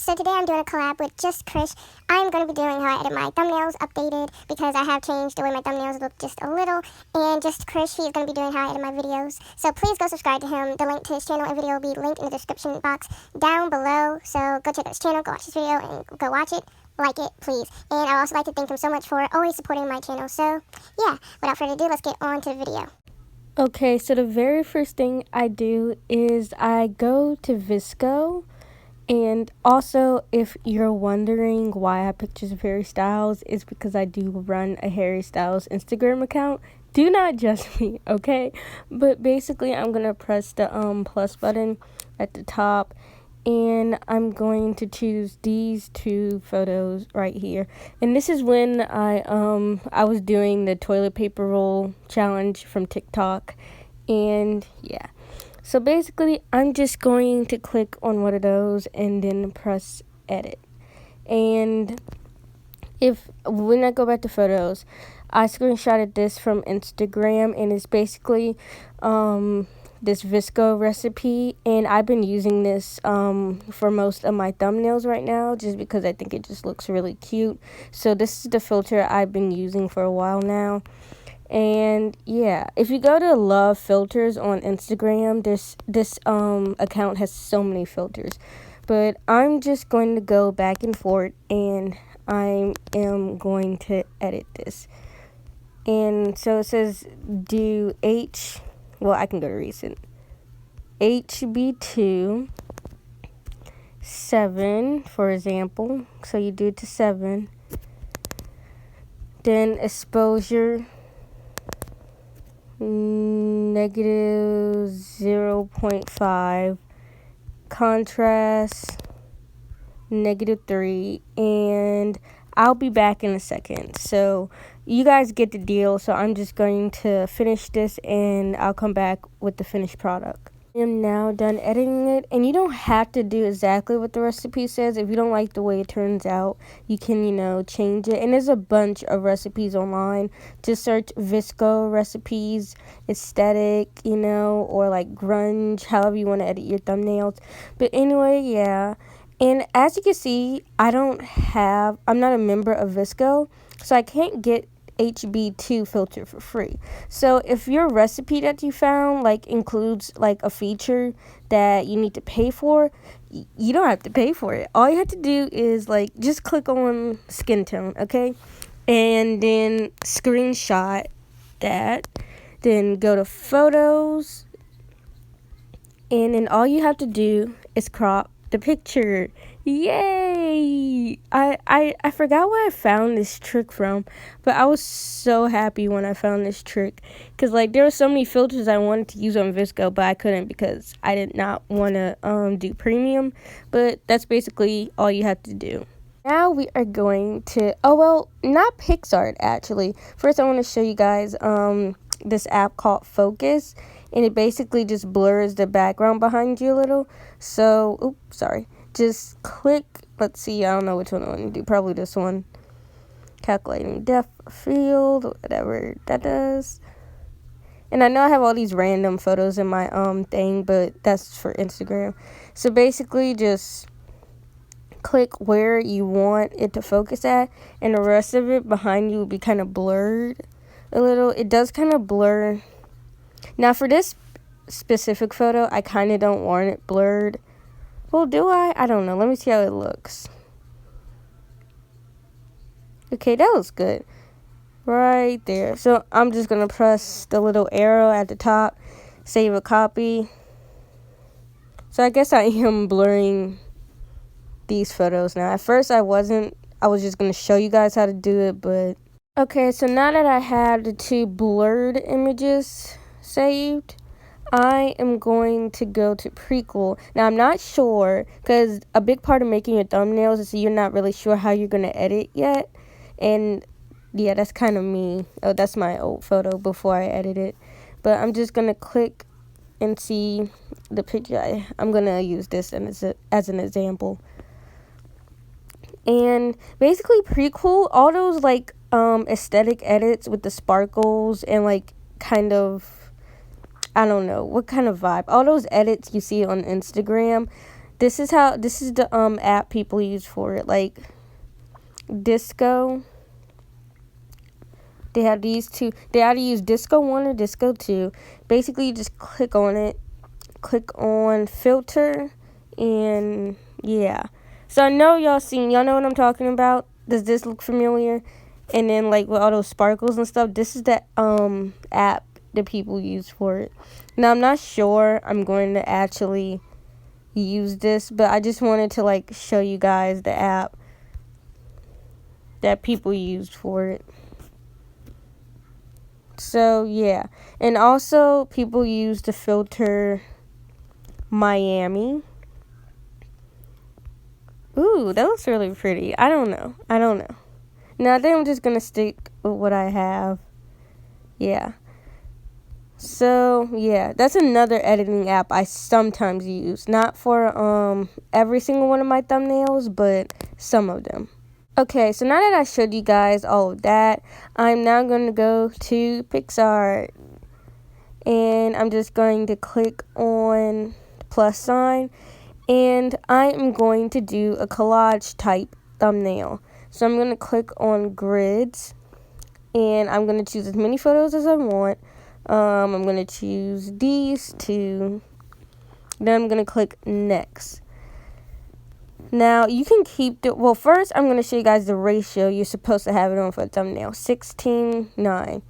So today I'm doing a collab with Just Krish. I'm going to be doing how I edit my thumbnails updated because I have changed the way my thumbnails look just a little. And Just Krish, he's going to be doing how I edit my videos. So please go subscribe to him. The link to his channel and video will be linked in the description box down below. So go check out his channel, go watch his video, and go watch it. Like it, please. And I'd also like to thank him so much for always supporting my channel. So yeah, without further ado, let's get on to the video. Okay, so the very first thing I do is I go to Visco. And also, if you're wondering why I picked just Harry Styles, it's because I do run a Harry Styles Instagram account. Do not judge me, okay? But basically, I'm going to press the plus button at the top. And I'm going to choose these two photos right here. And this is when I was doing the toilet paper roll challenge from TikTok. And yeah. So basically, I'm just going to click on one of those and then press edit. And when I go back to photos, I screenshotted this from Instagram, and it's basically this Visco recipe, and I've been using this for most of my thumbnails right now just because I think it just looks really cute. So this is the filter I've been using for a while now. And yeah, if you go to Love Filters on Instagram, this account has so many filters. But I'm just going to go back and forth, and I am going to edit this. And so it says do I can go to recent. HB2 7, for example. So you do it to 7. Then exposure -0.5, contrast -3, and I'll be back in a second. So you guys get the deal. So I'm just going to finish this and I'll come back with the finished product. I am now done editing it, and you don't have to do exactly what the recipe says. If you don't like the way it turns out, you can, change it. And there's a bunch of recipes online. Just search Visco recipes, aesthetic, or like grunge, however you want to edit your thumbnails. But anyway, yeah. And as you can see, I'm not a member of Visco, so I can't get HB2 filter for free. So if your recipe that you found includes a feature that you need to pay for, you don't have to pay for it. All you have to do is just click on skin tone, okay? And then screenshot that. Then go to photos. And then all you have to do is crop the picture. Yay! I forgot where I found this trick from, but I was so happy when I found this trick because there were so many filters I wanted to use on Visco, but I couldn't because I did not want to do premium. But that's basically all you have to do. Now we are going to not PixArt actually. First I want to show you guys this app called Focus, and it basically just blurs the background behind you a little. So, just click, let's see, I don't know which one I want to do, probably this one. Calculating depth of field, whatever that does. And I know I have all these random photos in my thing, but that's for Instagram. So basically just click where you want it to focus at, and the rest of it behind you will be kind of blurred a little. It does kind of blur. Now for this specific photo, I kind of don't want it blurred. Well, do I? I don't know. Let me see how it looks. Okay, that looks good. Right there. So I'm just going to press the little arrow at the top, save a copy. So I guess I am blurring these photos now. At first I wasn't. I was just going to show you guys how to do it, but okay, so now that I have the two blurred images saved, I am going to go to prequel. Now, I'm not sure, because a big part of making your thumbnails is you're not really sure how you're going to edit yet. And, yeah, that's kind of me. Oh, that's my old photo before I edit it. But I'm just going to click and see the picture. I'm going to use this as an example. And basically, prequel, all those, aesthetic edits with the sparkles and, kind of, I don't know what kind of vibe. All those edits you see on Instagram, this is the app people use for it. Like Disco, they have these two. They either use Disco 1 or Disco 2. Basically, you just click on it, click on filter, and yeah. So I know y'all know what I'm talking about. Does this look familiar? And then like with all those sparkles and stuff, this is the app that people use for it. Now I'm not sure I'm going to actually use this, but I just wanted to like show you guys the app that people used for it. So yeah, and also people use the filter Miami. Ooh, that looks really pretty. I don't know. No, I think I'm just gonna stick with what I have. Yeah. So yeah, that's another editing app I sometimes use. Not for every single one of my thumbnails, but some of them. Okay, so now that I showed you guys all of that, I'm now going to go to PixArt. And I'm just going to click on the plus sign. And I am going to do a collage type thumbnail. So I'm going to click on grids. And I'm going to choose as many photos as I want. I'm going to choose these two. Then I'm going to click next. Now, you can keep first, I'm going to show you guys the ratio you're supposed to have it on for a thumbnail. 16:9.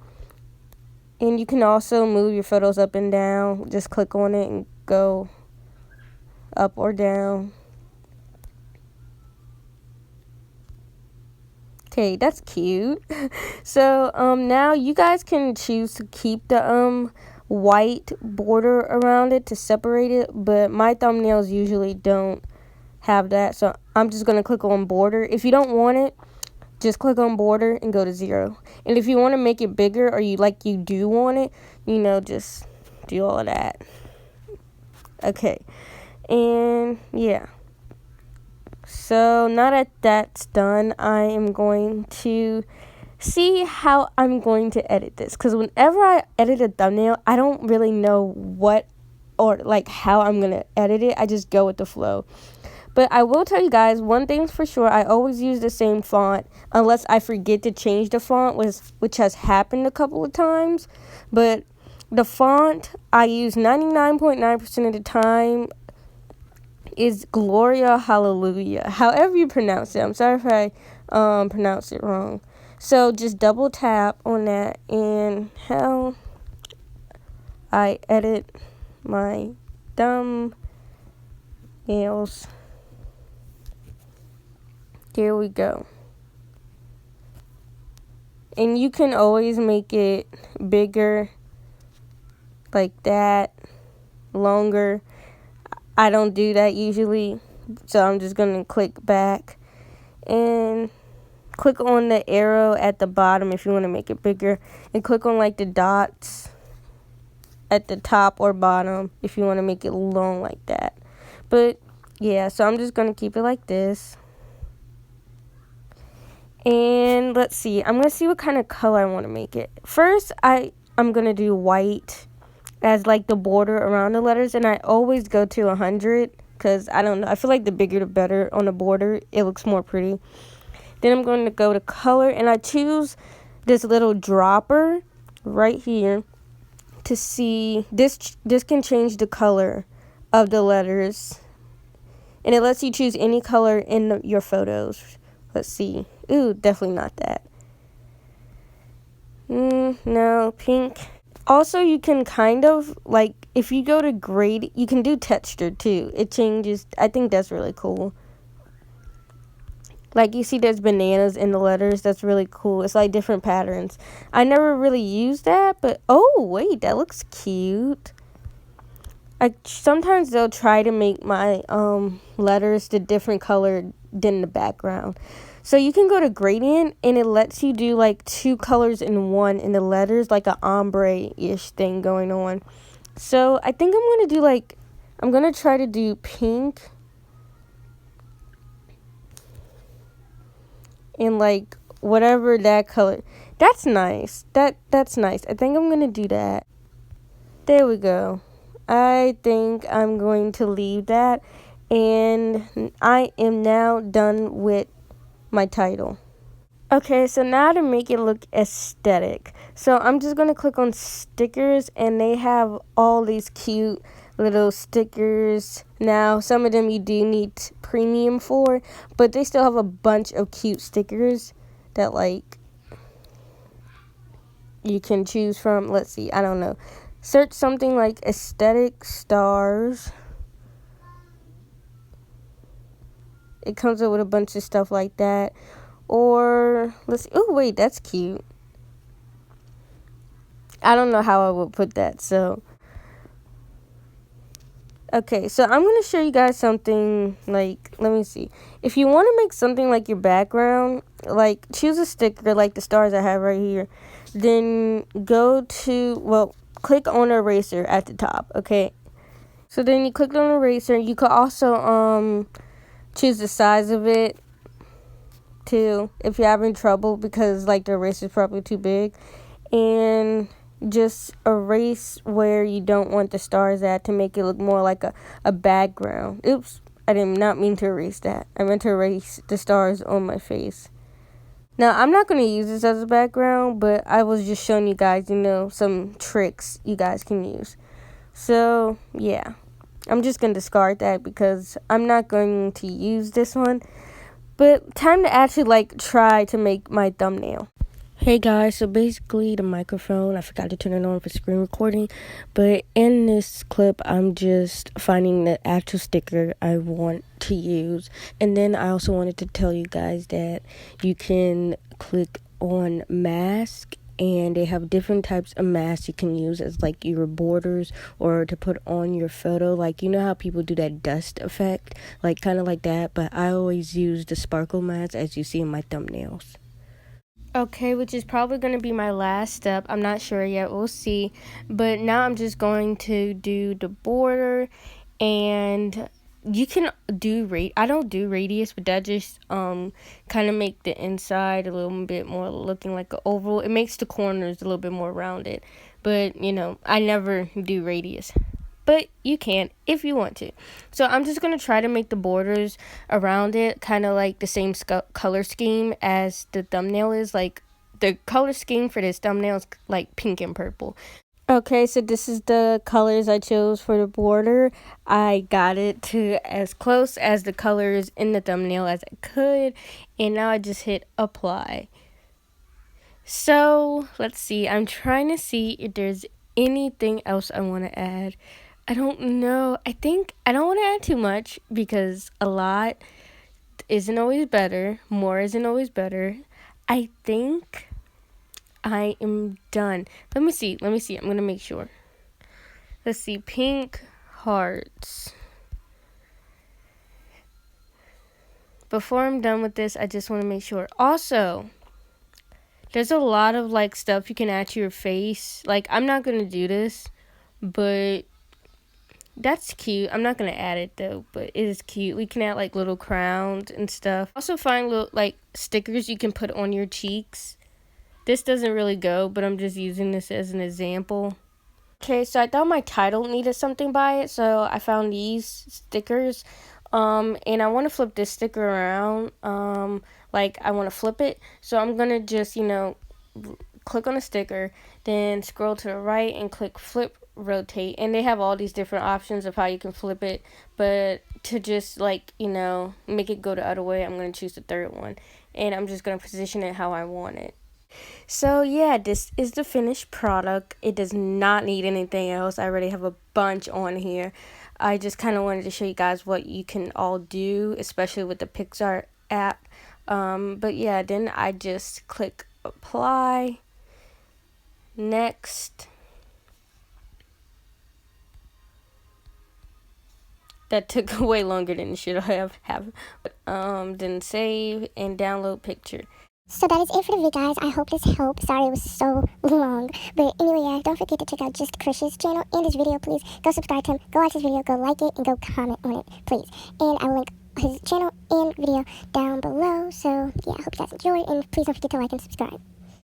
And you can also move your photos up and down. Just click on it and go up or down. Okay, that's cute. So, now you guys can choose to keep the, white border around it to separate it. But my thumbnails usually don't have that, so I'm just gonna click on border. If you don't want it, just click on border and go to 0. And if you want to make it bigger, or you do want it, just do all of that. Okay, and yeah, so now that that's done, I am going to see how I'm going to edit this, because whenever I edit a thumbnail, I don't really know what or like how I'm gonna edit it. I just go with the flow. But I will tell you guys, one thing's for sure, I always use the same font unless I forget to change the font, which has happened a couple of times. But the font I use 99.9% of the time is Gloria Hallelujah. However you pronounce it. I'm sorry if I pronounce it wrong. So just double tap on that and how I edit my thumbnails. Here we go. And you can always make it bigger, like that, longer. I don't do that usually, so I'm just going to click back and click on the arrow at the bottom if you want to make it bigger, and click on like the dots at the top or bottom if you want to make it long like that. But yeah, so I'm just going to keep it like this. And let's see, I'm going to see what kind of color I want to make it. First, I'm going to do white as like the border around the letters, and I always go to 100 because I don't know, I feel like the bigger the better on the border. It looks more pretty. Then I'm going to go to color, and I choose this little dropper right here to see this can change the color of the letters, and it lets you choose any color in your photos. Let's see. Ooh, definitely not that. No, pink. Also, you can kind of, like, if you go to grade, you can do texture, too. It changes. I think that's really cool. Like, you see there's bananas in the letters. That's really cool. It's, like, different patterns. I never really used that, but, oh, wait, that looks cute. Sometimes they'll try to make my letters the different color than the background. So you can go to gradient, and it lets you do like 2 colors in one in the letters, like an ombre-ish thing going on. So I think I'm going to try to do pink and like whatever that color. That's nice. That's nice. I think I'm going to do that. There we go. I think I'm going to leave that. and I am now done with my title. Okay, so now to make it look aesthetic. So I'm just going to click on stickers, and they have all these cute little stickers. Now, some of them you do need premium for, but they still have a bunch of cute stickers that, like, you can choose from. Let's see, I don't know. Search something like aesthetic stars. It comes up with a bunch of stuff like that. Or, let's see. Oh, wait, that's cute. I don't know how I would put that, so. Okay, so I'm going to show you guys something, like, let me see. If you want to make something like your background, like, choose a sticker like the stars I have right here. Then go to, well, click on eraser at the top, okay? So then you click on eraser. You could also choose the size of it too if you're having trouble because like the eraser is probably too big, and just erase where you don't want the stars at to make it look more like a background. Oops, I did not mean to erase that. I meant to erase the stars on my face. Now, I'm not going to use this as a background, but I was just showing you guys, some tricks you guys can use. So, yeah. I'm just going to discard that because I'm not going to use this one. But time to actually, try to make my thumbnail. Hey guys, so basically the microphone, I forgot to turn it on for screen recording, but in this clip, I'm just finding the actual sticker I want to use, and then I also wanted to tell you guys that you can click on mask, and they have different types of masks you can use as your borders or to put on your photo, how people do that dust effect, kind of like that, but I always use the sparkle mask as you see in my thumbnails. Okay, which is probably going to be my last step. I'm not sure yet. We'll see. But now I'm just going to do the border, and you can do I don't do radius, but that just kind of make the inside a little bit more looking like an oval. It makes the corners a little bit more rounded. But, I never do radius. But you can if you want to. So I'm just going to try to make the borders around it kind of like the same color scheme as the thumbnail is. Like the color scheme for this thumbnail is like pink and purple. Okay, so this is the colors I chose for the border. I got it to as close as the colors in the thumbnail as I could. And now I just hit apply. So let's see. I'm trying to see if there's anything else I want to add. I don't know. I think I don't want to add too much because a lot isn't always better. More isn't always better. I think I am done. Let me see. I'm going to make sure. Let's see. Pink hearts. Before I'm done with this, I just want to make sure. Also, there's a lot of stuff you can add to your face. I'm not going to do this, but that's cute. I'm not going to add it, though, but it is cute. We can add, little crowns and stuff. Also find little, stickers you can put on your cheeks. This doesn't really go, but I'm just using this as an example. Okay, so I thought my title needed something by it, so I found these stickers. And I want to flip this sticker around. I want to flip it. So I'm going to just, click on a sticker, then scroll to the right and click flip rotate, and they have all these different options of how you can flip it, but to just make it go the other way, I'm going to choose the third one, and I'm just going to position it how I want it. So yeah, this is the finished product. It does not need anything else. I already have a bunch on here. I just kind of wanted to show you guys what you can all do, especially with the Pixar app. But yeah, then I just click apply, next. That took way longer than it should have. Then save and download picture. So that is it for the video, guys. I hope this helped. Sorry it was so long. But anyway, yeah, don't forget to check out Just Krish's channel and his video, please. Go subscribe to him, go watch his video, go like it, and go comment on it, please. And I will link his channel and video down below. So, yeah, I hope you guys enjoyed, and please don't forget to like and subscribe.